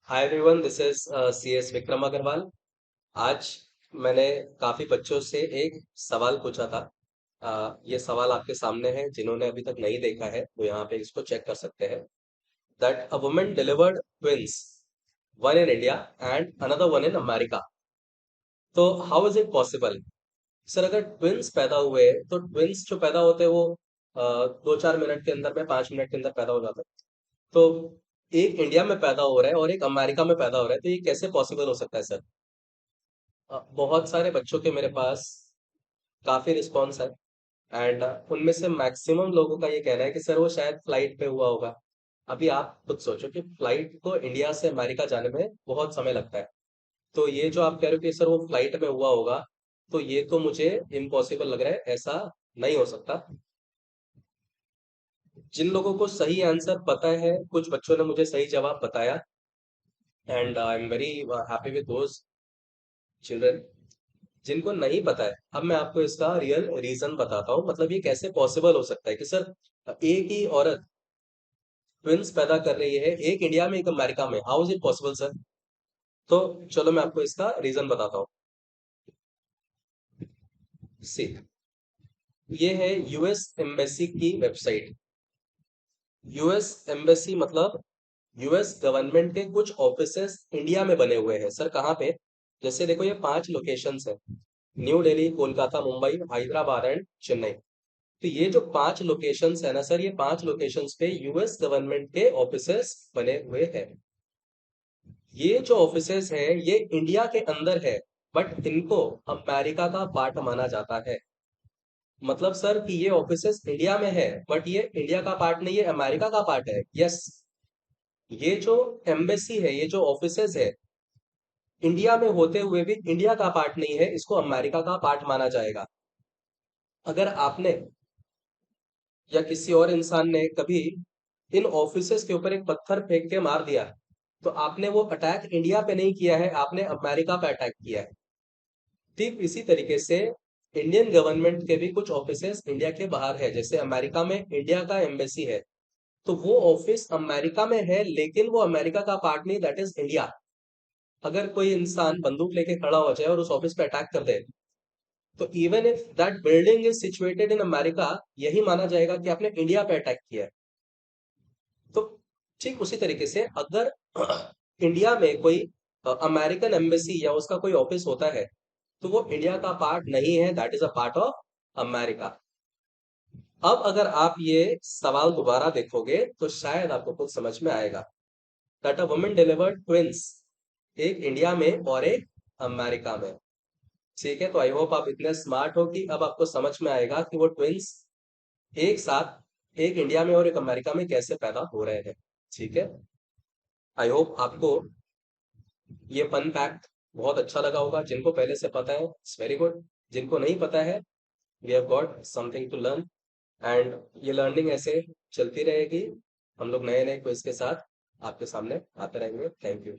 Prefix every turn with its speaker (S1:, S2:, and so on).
S1: Hi everyone, this is C S Vikram Agarwal. आज मैंने काफी बच्चों से एक सवाल पूछा था। ये सवाल आपके सामने है, जिन्होंने अभी तक नहीं देखा है वो यहाँ पे इसको चेक कर सकते हैं। That a woman delivered twins, one in India and another one in America. तो how is it possible? Sir, अगर ट्विंस पैदा हुए तो ट्विंस जो पैदा होते हैं वो 2-4 मिनट के अंदर में, 5 मिनट के अंदर पैदा हो जाते हैं। तो एक इंडिया में पैदा हो रहा है और एक अमेरिका में पैदा हो रहा है, तो ये कैसे पॉसिबल हो सकता है सर? बहुत सारे बच्चों के मेरे पास काफी रिस्पॉन्स है। एंड उनमें से मैक्सिमम लोगों का ये कहना है कि सर वो शायद फ्लाइट पे हुआ होगा। अभी आप खुद सोचो कि फ्लाइट को इंडिया से अमेरिका जाने में बहुत समय लगता है। तो ये जो आप कह रहे हो कि सर वो फ्लाइट में हुआ होगा, तो ये तो मुझे इम्पॉसिबल लग रहा है, ऐसा नहीं हो सकता। जिन लोगों को सही आंसर पता है, कुछ बच्चों ने मुझे सही जवाब बताया, and I am very happy with those children. जिनको नहीं पता है, अब मैं आपको इसका रियल रीजन बताता हूँ। मतलब ये कैसे पॉसिबल हो सकता है कि सर एक ही औरत ट्विंस पैदा कर रही है, एक इंडिया में एक अमेरिका में, how is it possible sir? तो चलो मैं आपको इसका रीजन बताता हूँ। सी, ये है यूएस एम्बेसी की वेबसाइट। यूएस एम्बेसी मतलब यूएस गवर्नमेंट के कुछ ऑफिसेस इंडिया में बने हुए हैं सर। कहाँ पे? जैसे देखो, ये 5 लोकेशंस है: न्यू दिल्ली, कोलकाता, मुंबई, हैदराबाद एंड चेन्नई। तो ये जो 5 लोकेशंस है ना सर, ये 5 लोकेशंस पे यूएस गवर्नमेंट के ऑफिसेस बने हुए हैं। ये जो ऑफिसेस हैं ये इंडिया के अंदर है, बट इनको अमेरिका का पार्ट माना जाता है। मतलब सर कि ये ऑफिसेस इंडिया में है, बट ये इंडिया का पार्ट नहीं है, अमेरिका का पार्ट है। यस, ये जो एम्बेसी है, ये जो ऑफिसेस है, इंडिया में होते हुए भी इंडिया का पार्ट नहीं है, इसको अमेरिका का पार्ट माना जाएगा। अगर आपने या किसी और इंसान ने कभी इन ऑफिसेस के ऊपर एक पत्थर फेंक के मार दिया, तो आपने वो अटैक इंडिया पे नहीं किया है, आपने अमेरिका पे अटैक किया है। ठीक इसी तरीके से इंडियन गवर्नमेंट के भी कुछ ऑफिसेस इंडिया के बाहर है। जैसे अमेरिका में इंडिया का एम्बेसी है, तो वो ऑफिस अमेरिका में है, लेकिन वो अमेरिका का पार्ट नहीं, दैट इज इंडिया। अगर कोई इंसान बंदूक लेके खड़ा हो जाए और उस ऑफिस पे अटैक कर दे, तो even if that building is situated in America, यही माना जाएगा कि आपने इंडिया पे अटैक किया है। तो ठीक उसी तरीके से अगर इंडिया में कोई अमेरिकन एम्बेसी या उसका कोई ऑफिस होता है, तो वो इंडिया का पार्ट नहीं है, that is a part of America. अब अगर आप ये सवाल दोबारा देखोगे तो शायद आपको कुछ समझ में आएगा। That a woman delivered twins, एक इंडिया में और एक अमेरिका में। ठीक है, तो आई होप आप इतने स्मार्ट हो कि अब आपको समझ में आएगा कि वो ट्विंस एक साथ एक इंडिया में और एक अमेरिका में कैसे पैदा हो रहे हैं। ठीक है, आई होप आपको ये फन फैक्ट बहुत अच्छा लगा होगा। जिनको पहले से पता है, इट्स वेरी गुड। जिनको नहीं पता है, we have got something to learn. And ये लर्निंग ऐसे चलती रहेगी। हम लोग नए नए क्विज के साथ आपके सामने आते रहेंगे। Thank you.